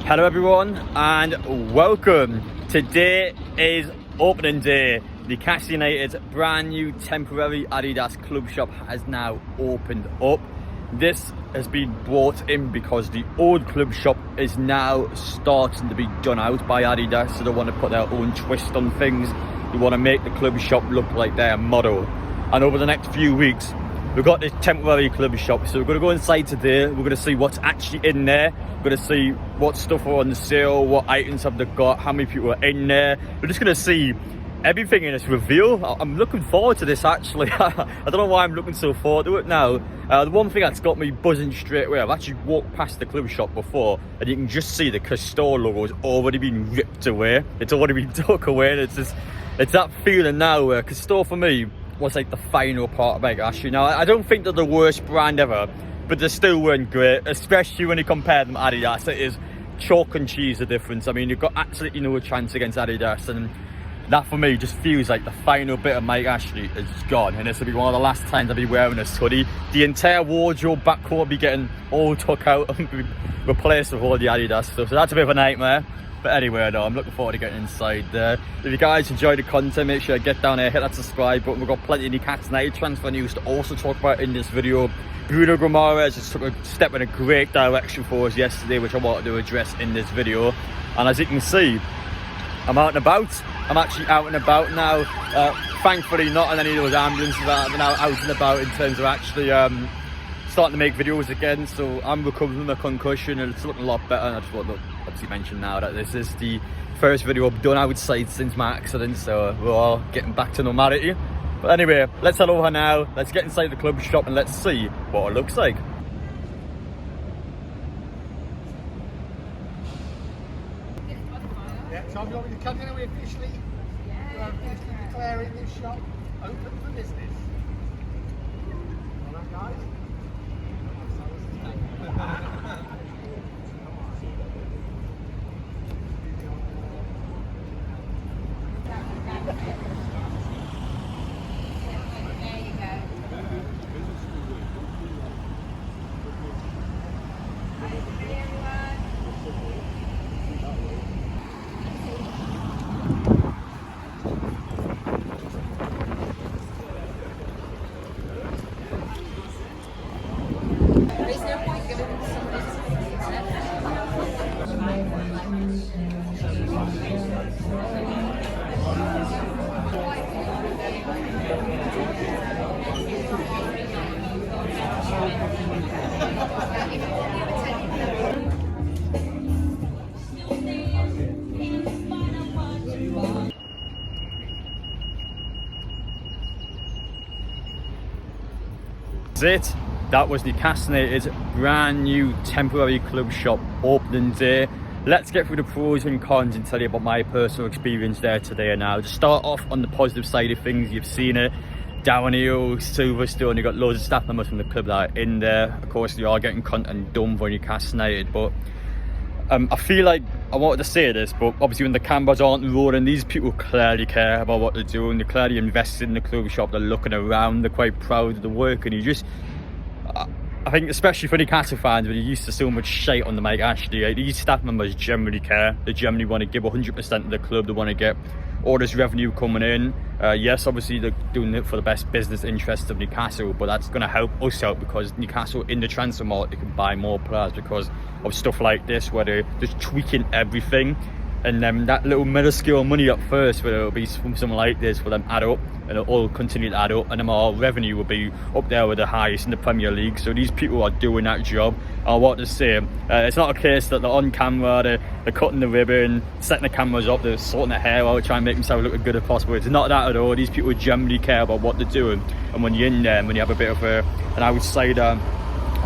Hello everyone and welcome. Today is opening day. Newcastle United's brand new temporary Adidas club shop has now opened up. This has been brought in because the old club shop is now starting to be done out by Adidas, so they want to put their own twist on things. They want to make the club shop look like their motto. And over the next few weeks, we've got this temporary club shop, so we're going to go inside today. We're going to see what's actually in there. We're going to see what stuff are on the sale, what items have they got, how many people are in there. We're just going to see everything in this reveal. I'm looking forward to this actually. I don't know why I'm looking so forward to it now. The one thing that's got me buzzing straight away, I've actually walked past the club shop before and you can just see the Castore logo has already been ripped away. It's already been tucked away. It's that feeling now where Castore for me was like the final part of Mike Ashley. Now, I don't think they're the worst brand ever, but they still weren't great, especially when you compare them to Adidas. It is chalk and cheese the difference. I mean, you've got absolutely no chance against Adidas, and that for me just feels like the final bit of Mike Ashley is gone, and this will be one of the last times I'll be wearing this hoodie. The entire wardrobe backcourt will be getting all took out and be replaced with all the Adidas stuff, so that's a bit of a nightmare. But anyway, no, I'm looking forward to getting inside there. If you guys enjoy the content, make sure you get down here, hit that subscribe button. We've got plenty of Newcastle United transfer news to also talk about in this video. Bruno Guimaraes just took a step in a great direction for us yesterday, which I wanted to address in this video. And as you can see, I'm out and about. I'm actually out and about now. Thankfully, not on any of those ambulances. I'm now out and about in terms of actually starting to make videos again. So I'm recovering from a concussion and it's looking a lot better. And I just want to obviously mention now that this is the first video I've done outside since my accident, so we're all getting back to normality. But anyway, let's head over now. Let's get inside the club shop and let's see what it looks like. Yeah, Tom, you want me to come in and we officially declaring this shop open for business? All right, guys? It. That was Newcastle United's brand new temporary club shop opening day. Let's get through the pros and cons and tell you about my personal experience there today. Now, to start off on the positive side of things, you've seen it. Downhill, Silverstone, you've got loads of staff members from the club that are in there. Of course, you are getting content done for Newcastle United, but I feel like I wanted to say this, but obviously when the cameras aren't rolling, these people clearly care about what they're doing. They're clearly invested in the club shop. They're looking around. They're quite proud of the work, and you just, I think especially for Newcastle fans, when you're used to so much shite on the Mike Ashley, these staff members generally care. They generally want to give 100% of the club. They want to get all this revenue coming in. Yes, obviously they're doing it for the best business interests of Newcastle, but that's going to help us out because Newcastle in the transfer market can buy more players because of stuff like this, where they're just tweaking everything. And then that little minuscule money up first, where it'll be something like this, for them add up, and it'll all continue to add up, and then our revenue will be up there with the highest in the Premier League. So these people are doing that job. I want to say, it's not a case that they're on camera, they're cutting the ribbon, setting the cameras up, they're sorting their hair out, trying to make themselves look as good as possible. It's not that at all. These people generally care about what they're doing, and when you're in there, and when you have a bit of an outsider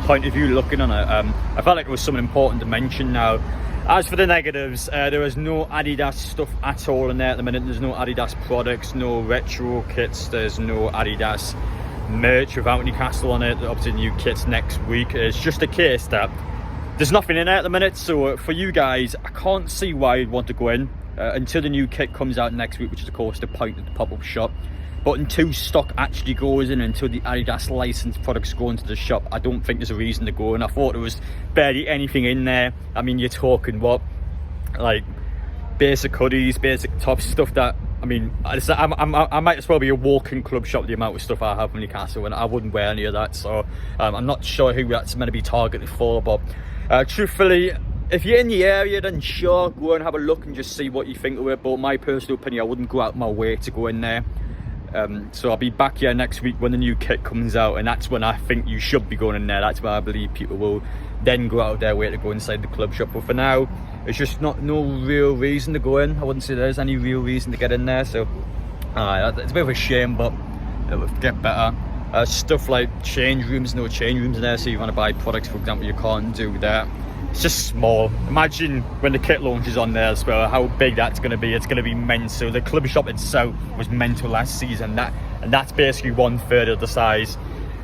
point of view looking on it, I felt like it was something important to mention now. As for the negatives, there is no Adidas stuff at all in there at the minute. There's no Adidas products, no retro kits, there's no Adidas merch without Newcastle on it. Obviously new kits next week. It's just a case that there's nothing in there at the minute, so for you guys, I can't see why you'd want to go in until the new kit comes out next week, which is of course the point of the pop-up shop. But until stock actually goes in, until the Adidas licensed products go into the shop, I don't think there's a reason to go. And I thought there was barely anything in there. I mean, you're talking what, like basic hoodies, basic tops, stuff that, I mean, I might as well be a walking club shop, the amount of stuff I have in Newcastle, and I wouldn't wear any of that. So I'm not sure who that's meant to be targeted for, but truthfully, if you're in the area, then sure, go and have a look and just see what you think of it. But my personal opinion, I wouldn't go out my way to go in there. So I'll be back here next week when the new kit comes out, and that's when I think you should be going in there. That's where I believe people will then go out of their way to go inside the club shop. But for now, it's just no real reason to go in. I wouldn't say there's any real reason to get in there. So it's a bit of a shame, but it will get better. Stuff like change rooms, no change rooms in there. So you want to buy products, for example, you can't do that. It's just small. Imagine when the kit launch is on there as well, how big that's going to be. It's going to be mental. The club shop itself was mental last season, and that's basically 1/3 of the size.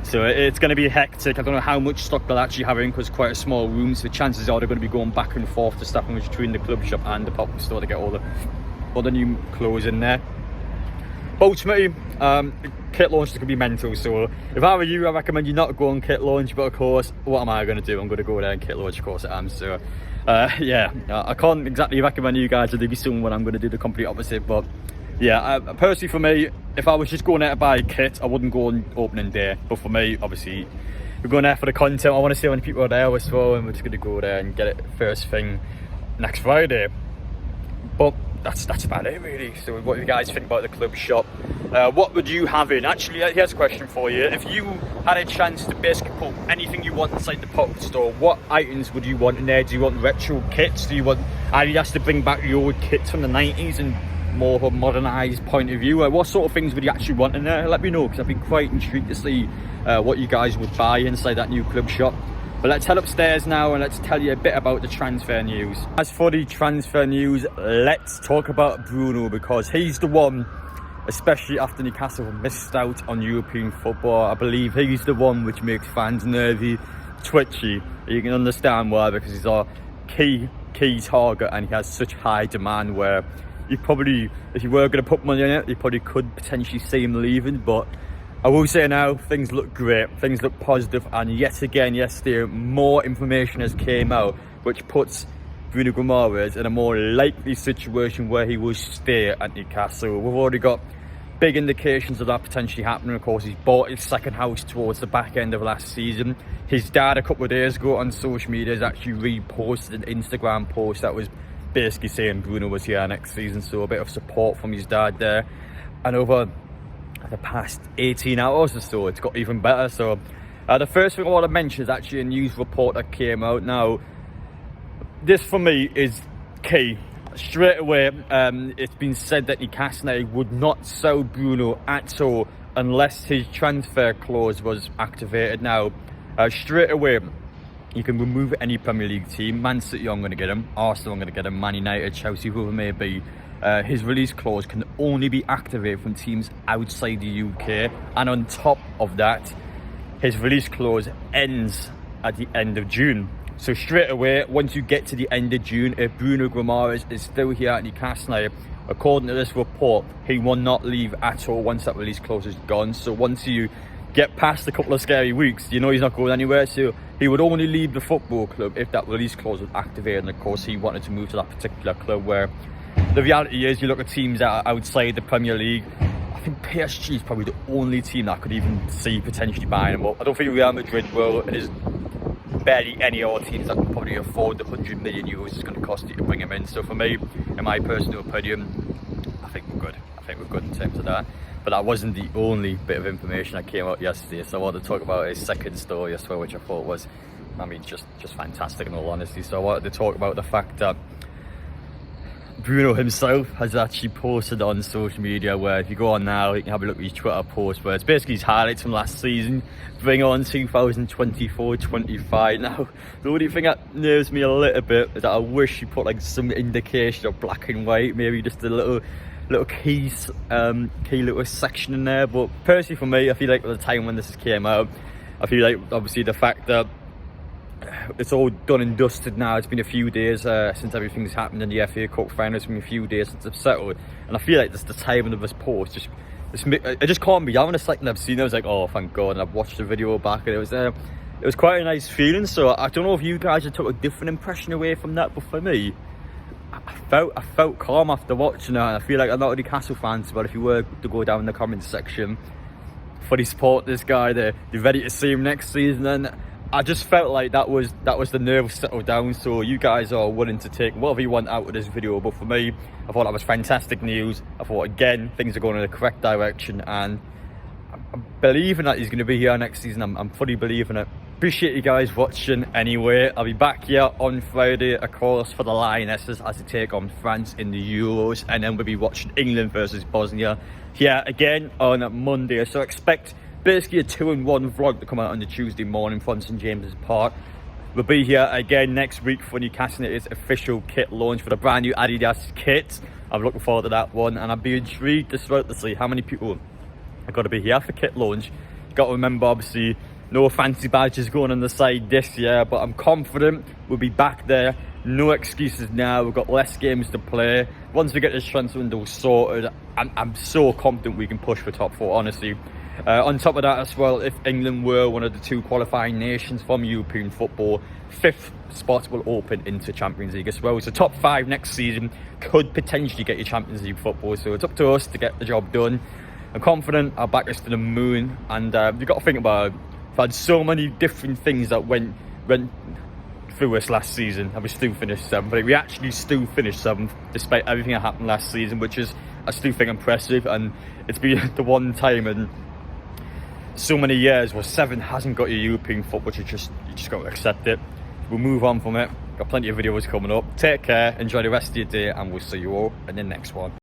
So it's going to be hectic. I don't know how much stock they'll actually have in, because it's quite a small room, so chances are they're going to be going back and forth to staffing between the club shop and the pop-up store to get all the new clothes in there. But ultimately, the kit launch is going to be mental. So if I were you, I recommend you not go on kit launch. But of course, what am I going to do? I'm going to go there and kit launch, of course I am. So yeah, I can't exactly recommend you guys to do something when I'm going to do the complete opposite. But yeah, personally for me, if I was just going there to buy a kit, I wouldn't go on opening day. But for me, obviously, we're going there for the content. I want to see how many people are there as well, and we're just going to go there and get it first thing next Friday. But that's about it really. So what do you guys think about the club shop? What would you have in? Actually, here's a question for you. If you had a chance to basically put anything you want inside the pop-up store, what items would you want in there? Do you want retro kits? Do you want Adidas to bring back the old kits from the 90s and more of a modernised point of view? What sort of things would you actually want in there? Let me know, because I've been quite intrigued to see what you guys would buy inside that new club shop. But let's head upstairs now and let's tell you a bit about the transfer news. As for the transfer news, let's talk about Bruno, because he's the one, especially after Newcastle missed out on European football, I believe he's the one which makes fans nervy, twitchy. You can understand why, because he's our key target and he has such high demand, where you probably, if you were going to put money on it, you probably could potentially see him leaving. But I will say now, things look great, things look positive, and yet again yesterday more information has came out which puts Bruno Guimaraes in a more likely situation where he will stay at Newcastle. We've already got big indications of that potentially happening. Of course, he's bought his second house towards the back end of last season. His dad a couple of days ago on social media has actually reposted an Instagram post that was basically saying Bruno was here next season, so a bit of support from his dad there. And over the past 18 hours or so, it's got even better. So the first thing I want to mention is actually a news report that came out. Now, this for me is key. Straight away, it's been said that Newcastle United would not sell Bruno at all unless his transfer clause was activated. Now, straight away, you can remove any Premier League team. Man City aren't going to get him, Arsenal aren't going to get him, Man United, Chelsea, whoever it may be. His release clause can only be activated from teams outside the UK, and on top of that, his release clause ends at the end of June. So straight away, once you get to the end of June, if Bruno Guimaraes is still here at Newcastle United, according to this report, he will not leave at all once that release clause is gone. So once you get past a couple of scary weeks, you know he's not going anywhere. So he would only leave the football club if that release clause was activated, and of course he wanted to move to that particular club, where the reality is, you look at teams that are outside the Premier League, I think PSG is probably the only team that could even see potentially buying him up. I don't think Real Madrid will. There's barely any other teams that can probably afford the 100 million euros it's going to cost you to bring him in. So for me, in my personal opinion, I think we're good. I think we're good in terms of that. But that wasn't the only bit of information that came out yesterday. So I wanted to talk about his second story as well, which I thought was, I mean, just fantastic in all honesty. So I wanted to talk about the fact that Bruno himself has actually posted on social media, where if you go on now, you can have a look at his Twitter post, where it's basically his highlights from last season, bring on 2024-25. Now, the only thing that nerves me a little bit is that I wish he put like some indication of black and white, maybe just a little key little section in there. But personally for me, I feel like at the time when this came out, I feel like obviously the fact that it's all done and dusted now. It's been a few days since everything's happened in the FA Cup final. It's been a few days since it's settled, and I feel like this, the timing of this post just I just can't be having a second I've seen it. I was like, oh, thank God. And I've watched the video back, and it was quite a nice feeling. So I don't know if you guys have took a different impression away from that, but for me, I felt calm after watching it. And I feel like a lot of Newcastle fans, but if you were to go down in the comments section, fully support this guy. They're ready to see him next season, and I just felt like that was the nerves settled down. So you guys are willing to take whatever you want out of this video, but for me, I thought that was fantastic news. I thought, again, things are going in the correct direction, and I'm believing that he's going to be here next season. I'm fully believing it. Appreciate you guys watching anyway. I'll be back here on Friday, of course, for the Lionesses as they take on France in the Euros, and then we'll be watching England versus Bosnia here again on Monday. So expect basically a 2-in-1 vlog to come out on the Tuesday morning from St James's Park. We'll be here again next week for Newcastle United's official kit launch for the brand new Adidas kit. I'm looking forward to that one, and I'd be intrigued as well to see how many people are going to be here for kit launch. You've got to remember, obviously, no fancy badges going on the side this year, but I'm confident we'll be back there. No excuses now. We've got less games to play. Once we get this transfer window sorted, I'm so confident we can push for top 4, honestly. On top of that as well, if England were one of the 2 qualifying nations from European football, 5th spot will open into Champions League as well. So top 5 next season could potentially get you Champions League football. So it's up to us to get the job done. I'm confident I'll back us to the moon. And you've got to think about it. I've had so many different things that went through us last season, and we still finished 7th. But we actually still finished 7th despite everything that happened last season, which is, I still think, impressive. And it's been the one time in so many years where 7 hasn't got your European football. You just got to accept it. We'll move on from it. Got plenty of videos coming up. Take care, enjoy the rest of your day, and we'll see you all in the next one.